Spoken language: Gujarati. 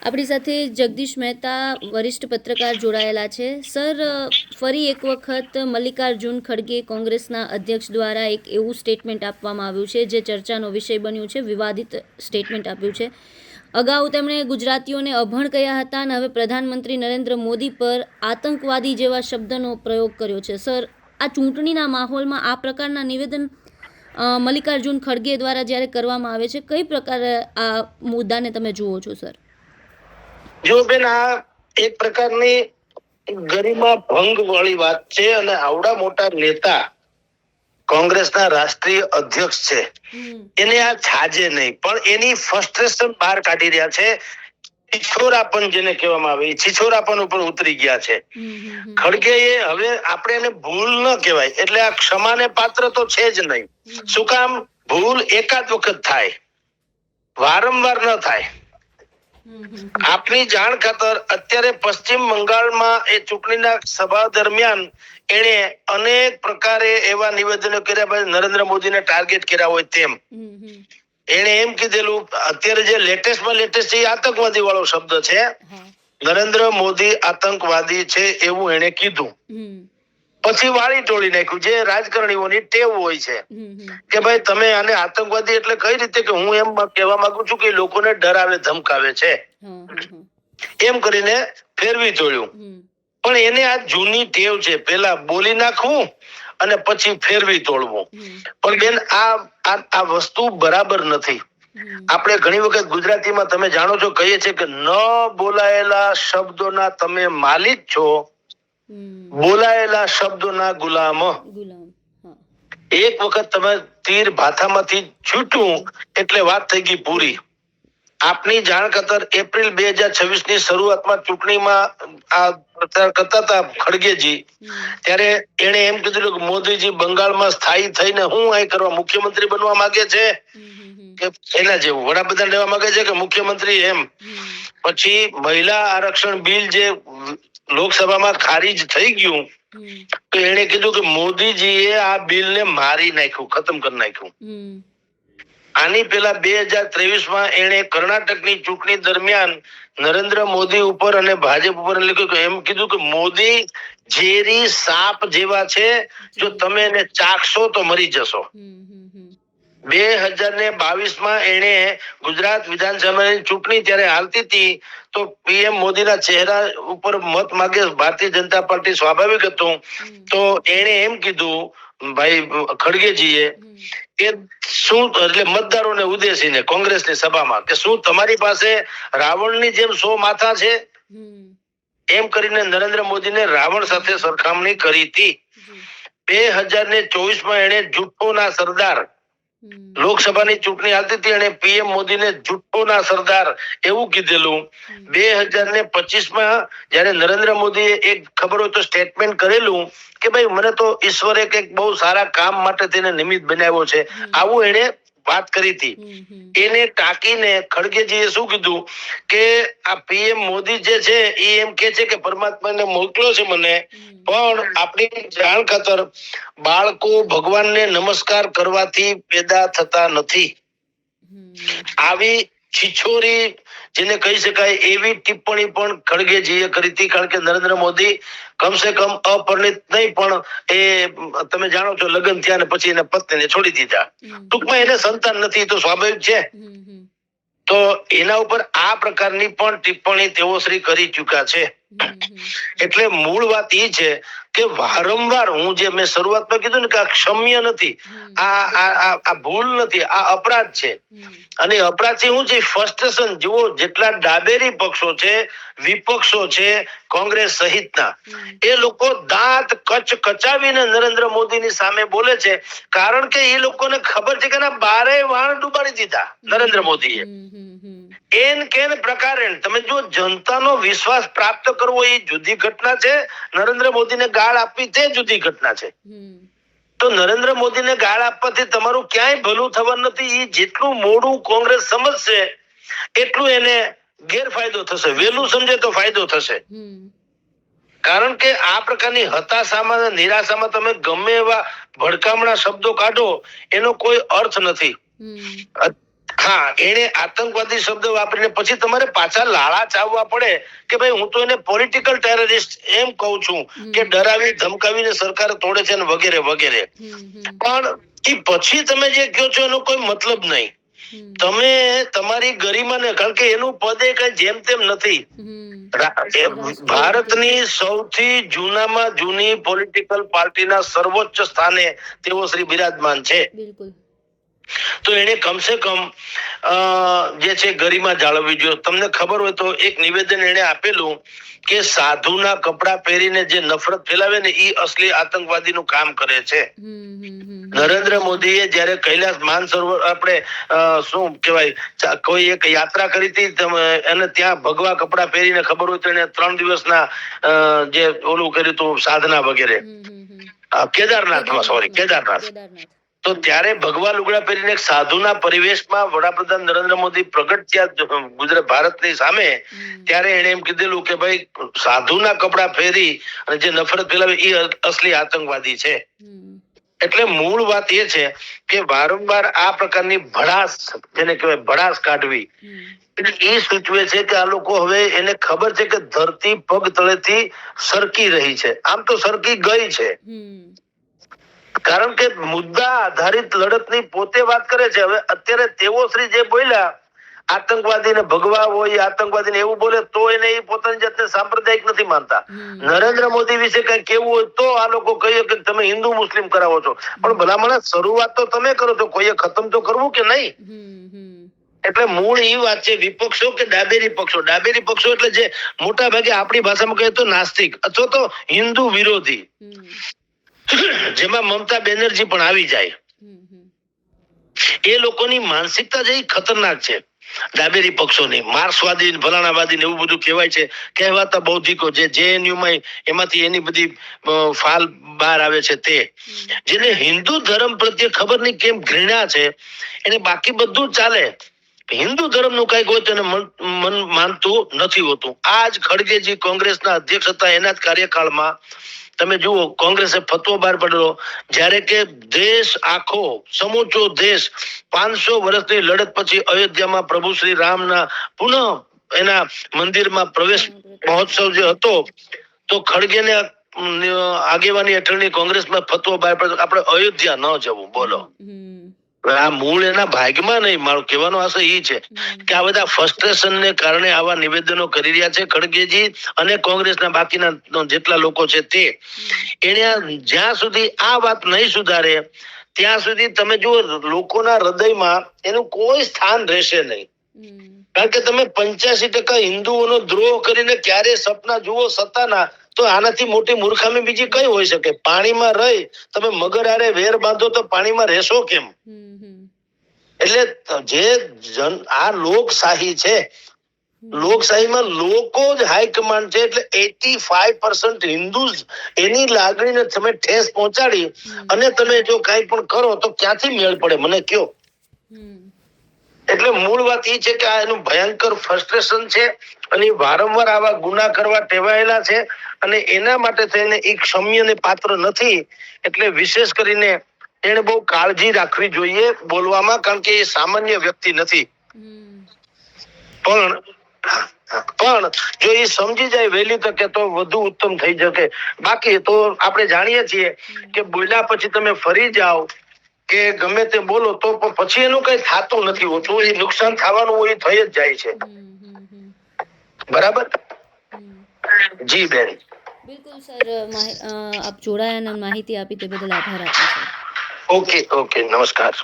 આપણી સાથે જગદીશ મહેતા વરિષ્ઠ પત્રકાર જોડાયેલા છે. સર, ફરી એક વખત મલ્લિકાર્જુન ખડગે કોંગ્રેસના અધ્યક્ષ દ્વારા એક એવું સ્ટેટમેન્ટ આપવામાં આવ્યું છે જે ચર્ચાનો વિષય બન્યું છે, વિવાદિત સ્ટેટમેન્ટ આપ્યું છે. અગાઉ તેમણે ગુજરાતીઓને અભણ કહ્યા હતા અને હવે પ્રધાનમંત્રી નરેન્દ્ર મોદી પર આતંકવાદી જેવા શબ્દનો પ્રયોગ કર્યો છે. સર, આ ચૂંટણીના માહોલમાં આ પ્રકારના નિવેદન મલ્લિકાર્જુન ખડગે દ્વારા જ્યારે કરવામાં આવે છે, કઈ પ્રકારે આ મુદ્દાને તમે જુઓ છો? સર, જો બેન, આ એક પ્રકારની ગરિમા ભંગ વાળી વાત છે અને આવડા મોટા નેતા કોંગ્રેસના રાષ્ટ્રીય અધ્યક્ષ છે, એને આ છાજે નહીં, પણ એની ફ્રસ્ટ્રેશન બહાર કાઢી રહ્યા છે. છિછોરાપન જેને કહેવામાં આવે, છિછોરાપન ઉપર ઉતરી ગયા છે. ખડગે હવે આપણે એને ભૂલ ન કહેવાય, એટલે આ ક્ષમાને પાત્ર તો છે જ નહીં. શું કામ? ભૂલ એકાદ વખત થાય, વારંવાર ન થાય. આપની જાણ ખાતર અત્યારે પશ્ચિમ બંગાળમાં એ ચૂંટણીના સભા દરમિયાન એને અનેક પ્રકારે એવા નિવેદનો કર્યા, ભાઈ નરેન્દ્ર મોદીને ટાર્ગેટ કર્યા હોય તેમ. એને એમ કીધેલું, અત્યારે જે લેટેસ્ટમાં લેટેસ્ટ એ આતંકવાદી વાળો શબ્દ છે, નરેન્દ્ર મોદી આતંકવાદી છે એવું એને કીધું. પછી વાળી ટોળી નાખ્યું, જે રાજકારણીઓની ટેવ હોય છે કે ભાઈ તમે આને આતંકવાદી એટલે કઈ રીતે, કે હું એમ કહેવા માંગુ છું કે લોકોને ડરાવે ધમકાવે છે, એમ કરીને ફેરવી તોડ્યું. પણ એને આ જૂની ટેવ છે, પેલા બોલી નાખવું અને પછી ફેરવી તોડવું. પણ બેન, આ વસ્તુ બરાબર નથી. આપણે ઘણી વખત ગુજરાતીમાં તમે જાણો છો કહીએ છીએ કે ન બોલાયેલા શબ્દોના તમે માલિક છો, બોલાયેલા શબ્દોના ગુલામ. એક વખત તમે તીર ભાથામાંથી છૂટ્યું એટલે વાત થઈ ગઈ પૂરી. આપની જાણ ખાતર એપ્રિલ 2026 ની શરૂઆતમાં ચૂંટણીમાં આ પ્રચાર કરતા હતા ખડગેજી, ત્યારે એને એમ કીધું કે મોદીજી બંગાળમાં સ્થાયી થઈને હું અહીં કરવા મુખ્યમંત્રી બનવા માંગે છે કે એના જેવું વડાપ્રધાન લેવા માંગે છે કે મુખ્યમંત્રી, એમ. પછી મહિલા આરક્ષણ બિલ જે લોકસભામાં ખારીજ થઈ ગયું, તો એને કીધું કે મોદીજીએ આ બિલને મારી નાખ્યું, ખતમ કરી નાખ્યું. આની પેલા 2023માં એને કર્ણાટકની ચૂંટણી દરમિયાન નરેન્દ્ર મોદી ઉપર અને ભાજપ ઉપર એમ કીધું કે મોદી ઝેરી સાપ જેવા છે, જો તમે એને ચાખશો તો મરી જશો. 2022માં એને ગુજરાત વિધાનસભાની ચૂંટણી ત્યારે હાલતી હતી, તો પીએમ મોદીના ચહેરા ઉપર મત માંગે ભારતીય જનતા પાર્ટી, સ્વાભાવિક હતું. તો એને એમ કીધું ભાઈ ખડગેજીએ કે શું, એટલે મતદારોને ઉદ્દેશીને કોંગ્રેસની સભામાં, કે શું તમારી પાસે રાવણની જેમ 100 માથા છે, એમ કરીને નરેન્દ્ર મોદીને રાવણ સાથે સરખામણી કરી હતી. 2024માં એને જુઠ્ઠોના સરદાર, લોકસભાની ચૂંટણી હાલતી હતી, અને પીએમ મોદીને જુઠ્ઠોના સરદાર એવું કીધેલું. 2025માં જયારે નરેન્દ્ર મોદીએ એક ખબર હોય તો સ્ટેટમેન્ટ કરેલું કે ભાઈ મને તો ઈશ્વરે કંઈક બહુ સારા કામ માટે તેને નિમિત્ત બનાવ્યો છે, આવું એને વાત કરી હતી. એને ટાંકીને ખડગેજીએ શું કીધું કે આ પીએમ મોદી જે છે એ એમ કે છે કે પરમાત્માને મોકલ્યો છે મને, પણ આપણી જાણ ખાતર બાળકો ભગવાનને નમસ્કાર કરવાથી પેદા થતા નથી. આવી છિછોરી જેને કહી શકાય એવી ટિપ્પણી પણ ખડગેજીએ કરી હતી. કારણ કે નરેન્દ્ર મોદી કમસે કમ અપરિણિત નહીં, પણ એ તમે જાણો છો લગ્ન થયા ને પછી એને પત્નીને છોડી દીધા, ટૂંકમાં એને સંતાન નથી, તો સ્વાભાવિક છે. તો એના ઉપર આ પ્રકારની પણ ટિપ્પણી તેઓ શ્રી કરી ચુક્યા છે. એટલે મૂળ વાત એ છે કે વારંવાર હું જે મેં શરૂઆતમાં કીધું ને કે આ ક્ષમ્ય નથી, આ ભૂલ નથી, આ અપરાધ છે. અને અપરાધથી શું છે, ફ્રસ્ટ્રેશન. જુઓ, જેટલા ડાબેરી પક્ષો છે, વિપક્ષો છે કોંગ્રેસ સહિતના, એ લોકો દાંત કચાવીને નરેન્દ્ર મોદીની સામે બોલે છે, કારણ કે એ લોકોને ખબર છે કે ના 12 વાણ ડૂબાડી દીધા નરેન્દ્ર મોદીએ. એન કેન પ્રકારે તમે જો જનતાનો વિશ્વાસ પ્રાપ્ત કરવો એ જુદી ઘટના છે, નરેન્દ્ર મોદીને ગાળ આપવી તે જુદી ઘટના છે. તો નરેન્દ્ર મોદીને ગાળ આપવાથી તમારું ક્યાંય ભલું થવાનું નથી. એ જેટલું મોડું કોંગ્રેસ સમજશે એટલું એને ગેરફાયદો થશે, વહેલું સમજે તો ફાયદો થશે. કારણ કે આ પ્રકારની હતાશામાં, નિરાશામાં તમે ગમે એવા ભડકામણા શબ્દો કાઢો, એનો કોઈ અર્થ નથી. હા, એને આતંકવાદી શબ્દ વાપરીને પછી તમારે પાછા લાળા ચાવવા પડે કે ભાઈ હું તો એને પોલિટિકલ ટેરરિસ્ટ એમ કહું છું કે ડરાવી ધમકાવીને સરકાર તોડે છે ને વગેરે વગેરે. પણ એ પછી તમે જે કહો છો એનો કોઈ મતલબ નહીં. તમે તમારી ગરિમાને, કારણ કે એનું પદ એ કઈ જેમ તેમ નથી. ભારતની સૌથી જૂનામાં જૂની પોલિટિકલ પાર્ટીના સર્વોચ્ચ સ્થાને તેઓ શ્રી બિરાજમાન છે. બિલકુલ. તો એને કમસે કમ જે છે ગરિમા જાળવવી જોઈએ. તમને ખબર હોય તો એક નિવેદન એને આપેલું કે સાધુના કપડા પહેરીને જે નફરત ફેલાવે ને એ અસલી આતંકવાદીનું કામ કરે છે. નરેન્દ્ર મોદીએ જ્યારે કૈલાસ માનસરોવર આપણે શું કહેવાય કોઈ એક યાત્રા કરી હતી અને ત્યાં ભગવા કપડા પહેરીને, ખબર હોય તો એને 3 દિવસના જે ઓલું કર્યું હતું સાધના વગેરે, કેદારનાથ. તો ત્યારે ભગવા લુગડા પહેરીને એક સાધુના પરિવેશમાં વડાપ્રધાન નરેન્દ્ર મોદી પ્રગટ થયા ગુજરાત ભારતની સામે, ત્યારે એને એમ કીધેલું કે ભાઈ સાધુના કપડા પહેરી અને જે નફરત ફેલાવે એ અસલી આતંકવાદી છે. એટલે મૂળ વાત એ છે કે વારંવાર આ પ્રકારની ભડાસ, જેને કહેવાય ભડાસ કાઢવી, એ સૂચવે છે કે આ લોકો હવે એને ખબર છે કે ધરતી પગ તળેથી સરકી રહી છે. આમ તો સરકી ગઈ છે, કારણ કે મુદ્દા આધારિત લડતની પોતે વાત કરે છે. હવે અત્યારે તેઓ શ્રી જે બોલ્યા આતંકવાદીને ભગવા હોય, આતંકવાદીને એવું બોલે તો એને એ પોતાની જાતને સાંપ્રદાયિક નથી માનતા. નરેન્દ્ર મોદી વિશે કઈ કેવું હોય તો આ લોકો કહીએ કે તમે હિન્દુ મુસ્લિમ કરાવો છો, પણ ભલામણ શરૂઆત તો તમે કરો છો, કોઈએ ખતમ તો કરવું કે નહીં. એટલે મૂળ એ વાત છે, વિપક્ષો કે ડાબેરી પક્ષો. ડાબેરી પક્ષો એટલે જે મોટા ભાગે આપણી ભાષામાં કહીએ તો નાસ્તિક અથવા તો હિન્દુ વિરોધી, જેમાં મમતા બેનર્જી પણ આવી જાય. એ લોકોની માનસિકતા જે ખતરનાક છે, ડાબેરી પક્ષોની. માર્ક્સવાદી, ફલાણાવાદી એવું બધું કહેવાય છે, કહેવાતા બૌદ્ધિકો જે JNU માં એમાંથી એની બધી ફાલ બહાર આવે છે. તે જેને હિન્દુ ધર્મ પ્રત્યે ખબર નહીં કેમ ઘૃણા છે, એને બાકી બધું ચાલે, હિન્દુ ધર્મ નું કઈક હોય તો એને મન માનતું નથી હોતું. આજ ખડગેજી કોંગ્રેસના અધ્યક્ષ હતા, એના જ કાર્યકાળમાં તમે જુઓ કોંગ્રેસે ફતવો બહાર પાડ્યો, જ્યારે કે દેશ આખો સમૂચો દેશ 500 વર્ષની લડત પછી અયોધ્યામાં પ્રભુ શ્રી રામના પુનઃ એના મંદિરમાં પ્રવેશ મહોત્સવ જે હતો, તો ખડગેને આગેવાની હેઠળની કોંગ્રેસમાં ફતવો બહાર પાડ્યો આપણે અયોધ્યા ન જવું. બોલો, આ મૂળ એના ભાગમાં નહીં. મારો કહેવાનો આશય એ છે કે આ બધા ફ્રસ્ટ્રેશન ને કારણે આવા નિવેદનો કરી રહ્યા છે ખડગેજી અને કોંગ્રેસના બાકીના જેટલા લોકો છે તે. એને જ્યાં સુધી આ વાત નહીં સુધારે ત્યાં સુધી તમે જુઓ લોકોના હૃદયમાં એનું કોઈ સ્થાન રહેશે નહીં. કારણ કે તમે 85% હિન્દુઓનો દ્રોહ કરીને ક્યારે સપના જુઓ સત્તાના, તો આનાથી મોટી મૂર્ખામી બીજી કઈ હોઈ શકે? પાણીમાં રહી તમે મગર હારે વેર બાંધો તો પાણીમાં રહેશો કેમ? એટલે જે આ લોકશાહી છે, લોકશાહીમાં લોકો જ હાઈકમાન્ડ છે. એટલે 85% હિન્દુ એની લાગણીને તમે ઠેસ પહોંચાડી અને તમે જો કઈ પણ કરો તો ક્યાંથી મેળ પડે મને કયો? એટલે મૂળ વાત એ છે કે આ એનું ભયંકર ફ્રસ્ટ્રેશન છે અને વારંવાર આવા ગુના કરવા ટેવાયેલા છે અને એના માટે થઈને એક ક્ષમ્યને પાત્ર નથી. એટલે વિશેષ કરીને એને બહુ કાળજી રાખવી જોઈએ બોલવામાં, કારણ કે એ સામાન્ય વ્યક્તિ નથી. પણ જો એ સમજી જાય વહેલી તકે તો વધુ ઉત્તમ થઈ શકે. બાકી તો આપણે જાણીએ છીએ કે બોલ્યા પછી તમે ફરી જાઓ કે ગમે તે બોલો તો પછી એનું કઈ થતું નથી હોતું. એ નુકસાન થવાનું હોય થઈ જ જાય છે. બરાબર? જી બેન. બિલકુલ સર, આપ જોડાયા અને માહિતી આપી તે બદલ આભાર આપનો સર. ઓકે, નમસ્કાર.